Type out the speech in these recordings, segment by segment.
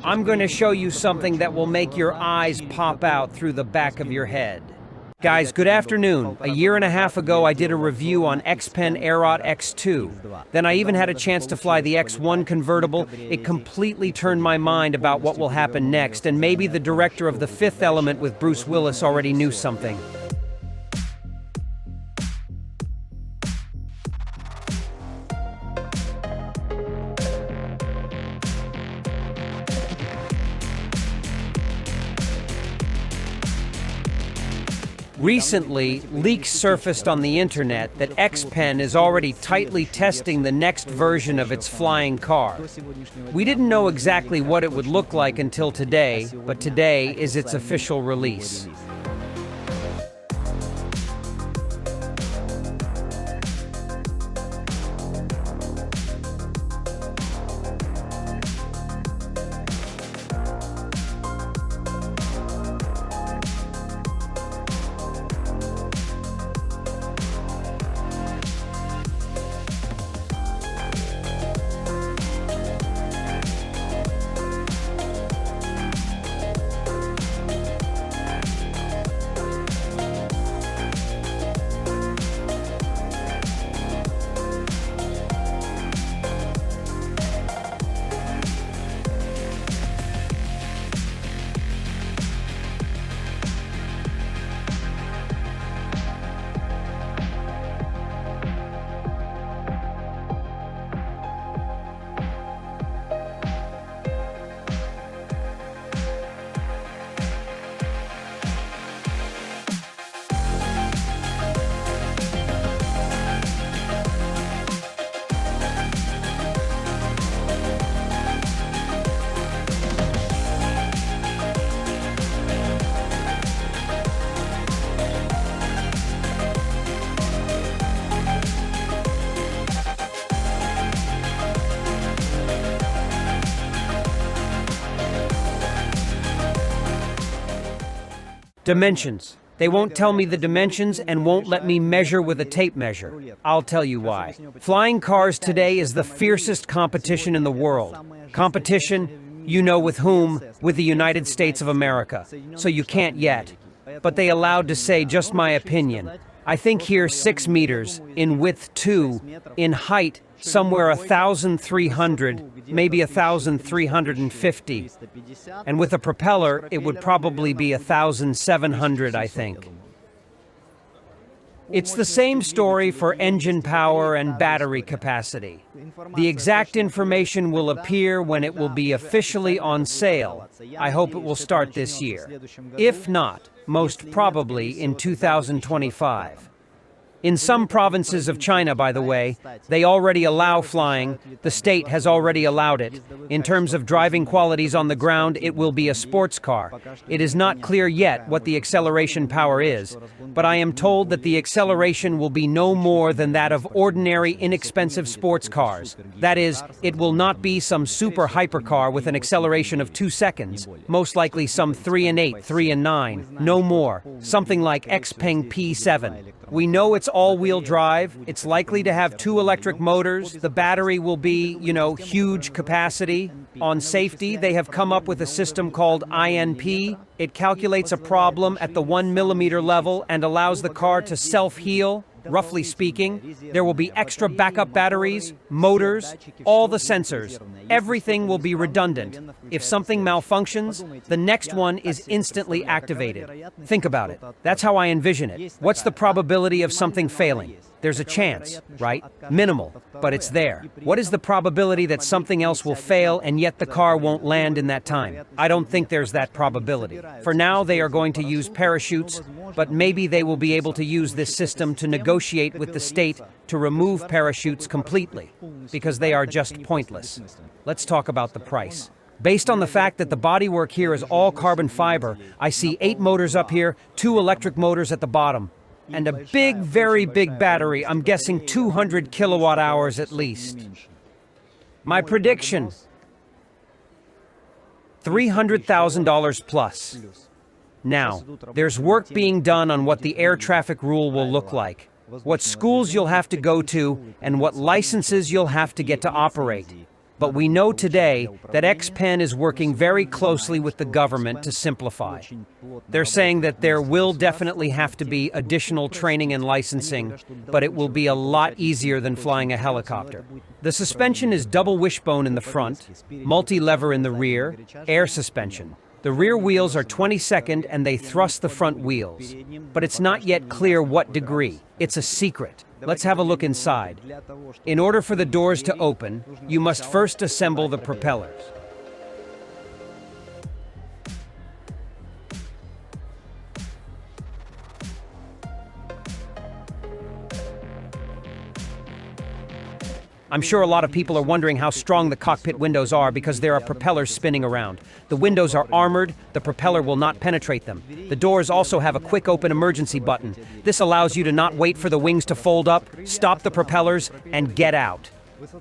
I'm going to show you something that will make your eyes pop out through the back of your head. Guys, good afternoon. A year and a half ago, I did a review on X-Peng Aeroht X2. Then I even had a chance to fly the X1 convertible. It completely turned my mind about what will happen next, and maybe the director of The Fifth Element with Bruce Willis already knew something. Recently, leaks surfaced on the internet that X-Peng is already tightly testing the next version of its flying car. We didn't know exactly what it would look like until today, but today is its official release. Dimensions. They won't tell me the dimensions and won't let me measure with a tape measure. I'll tell you why. Flying cars today is the fiercest competition in the world. Competition, you know with whom? With the United States of America. So you can't yet. But they allowed to say just my opinion. I think here 6 meters, in width 2, in height somewhere 1,300, maybe 1,350. And with a propeller, it would probably be 1,700, I think. It's the same story for engine power and battery capacity. The exact information will appear when it will be officially on sale. I hope it will start this year. If not, most probably in 2025. In some provinces of China, by the way, they already allow flying. The state has already allowed it. In terms of driving qualities on the ground, it will be a sports car. It is not clear yet what the acceleration power is, but I am told that the acceleration will be no more than that of ordinary, inexpensive sports cars. That is, it will not be some super hypercar with an acceleration of 2 seconds, most likely some 3 and 8, 3 and 9, no more, something like X-Peng P7. We know it's all-wheel drive. It's likely to have 2 electric motors. The battery will be, huge capacity. On safety, they have come up with a system called INP. It calculates a problem at the 1 millimeter level and allows the car to self-heal. Roughly speaking, there will be extra backup batteries, motors, all the sensors. Everything will be redundant. If something malfunctions, the next one is instantly activated. Think about it. That's how I envision it. What's the probability of something failing? There's a chance, right? Minimal, but it's there. What is the probability that something else will fail and yet the car won't land in that time? I don't think there's that probability. For now, they are going to use parachutes, but maybe they will be able to use this system to negotiate with the state to remove parachutes completely, because they are just pointless. Let's talk about the price. Based on the fact that the bodywork here is all carbon fiber, I see 8 motors up here, 2 electric motors at the bottom. And a big, very big battery, I'm guessing 200 kilowatt hours at least. My prediction, $300,000 plus. Now, there's work being done on what the air traffic rule will look like, what schools you'll have to go to, and what licenses you'll have to get to operate. But we know today that X-Peng is working very closely with the government to simplify. They're saying that there will definitely have to be additional training and licensing, but it will be a lot easier than flying a helicopter. The suspension is double wishbone in the front, multi-lever in the rear, air suspension. The rear wheels are 22nd and they thrust the front wheels. But it's not yet clear what degree. It's a secret. Let's have a look inside. In order for the doors to open, you must first assemble the propellers. I'm sure a lot of people are wondering how strong the cockpit windows are because there are propellers spinning around. The windows are armored, the propeller will not penetrate them. The doors also have a quick open emergency button. This allows you to not wait for the wings to fold up, stop the propellers, and get out.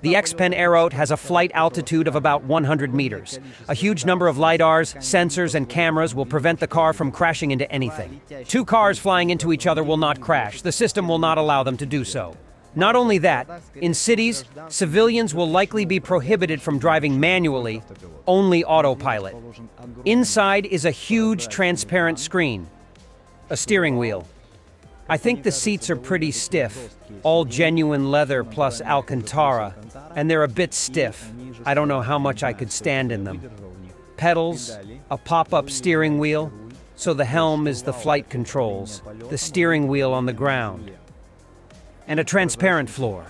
The X-Peng Aeroht has a flight altitude of about 100 meters. A huge number of lidars, sensors, and cameras will prevent the car from crashing into anything. Two cars flying into each other will not crash. The system will not allow them to do so. Not only that, in cities, civilians will likely be prohibited from driving manually, only autopilot. Inside is a huge transparent screen, a steering wheel. I think the seats are pretty stiff, all genuine leather plus Alcantara, and they're a bit stiff. I don't know how much I could stand in them. Pedals, a pop-up steering wheel, so the helm is the flight controls, the steering wheel on the ground, and a transparent floor.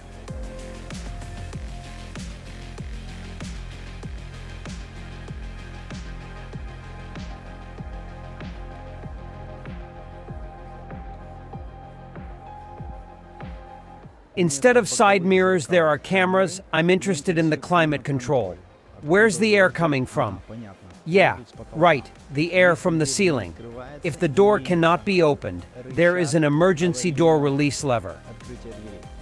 Instead of side mirrors, there are cameras. I'm interested in the climate control. Where's the air coming from? Yeah, right, the air from the ceiling. If the door cannot be opened, there is an emergency door release lever.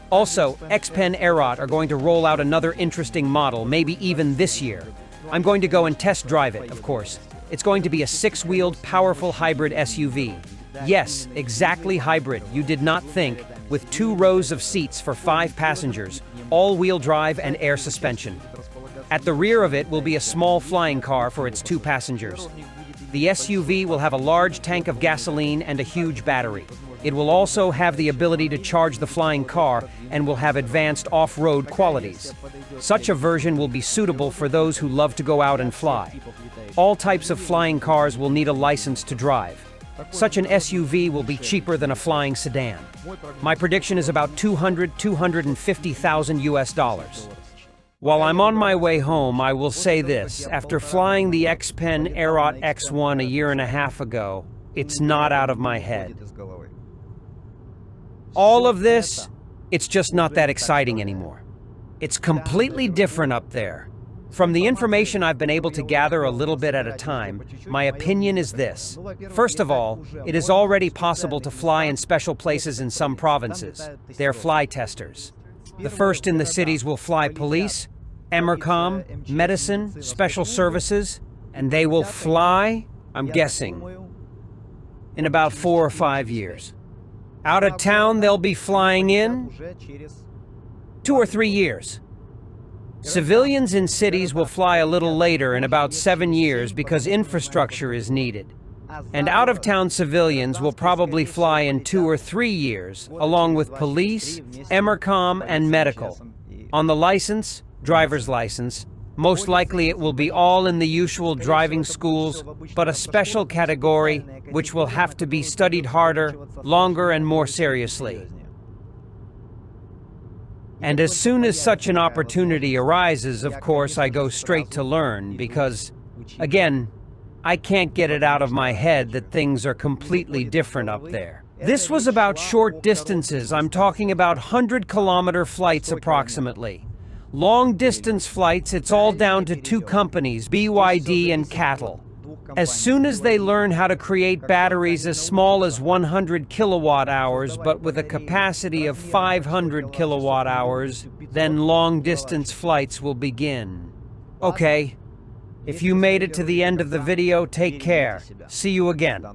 Also, X-Peng Aeroht are going to roll out another interesting model, maybe even this year. I'm going to go and test drive it, of course. It's going to be a six-wheeled, powerful hybrid SUV. Yes, exactly hybrid, you did not think, with 2 rows of seats for 5 passengers, all-wheel drive and air suspension. At the rear of it will be a small flying car for its 2 passengers. The SUV will have a large tank of gasoline and a huge battery. It will also have the ability to charge the flying car and will have advanced off-road qualities. Such a version will be suitable for those who love to go out and fly. All types of flying cars will need a license to drive. Such an SUV will be cheaper than a flying sedan. My prediction is about $250,000 US. While I'm on my way home, I will say this. After flying the X-Peng Aeroht X1 a year and a half ago, it's not out of my head. All of this, it's just not that exciting anymore. It's completely different up there. From the information I've been able to gather a little bit at a time, my opinion is this. First of all, it is already possible to fly in special places in some provinces. They're fly testers. The first in the cities will fly police, Emercom, medicine, special services, and they will fly, I'm guessing, in about 4 or 5 years. Out of town, they'll be flying in 2 or 3 years. Civilians in cities will fly a little later in about 7 years because infrastructure is needed. And out-of-town civilians will probably fly in 2 or 3 years, along with police, Emercom, and medical. On the license, driver's license, most likely it will be all in the usual driving schools, but a special category which will have to be studied harder, longer, and more seriously. And as soon as such an opportunity arises, of course, I go straight to learn because, again, I can't get it out of my head that things are completely different up there. This was about short distances. I'm talking about 100-kilometer flights approximately. Long-distance flights, it's all down to 2 companies, BYD and Cattle. As soon as they learn how to create batteries as small as 100 kilowatt-hours, but with a capacity of 500 kilowatt-hours, then long-distance flights will begin. Okay, if you made it to the end of the video, take care. See you again.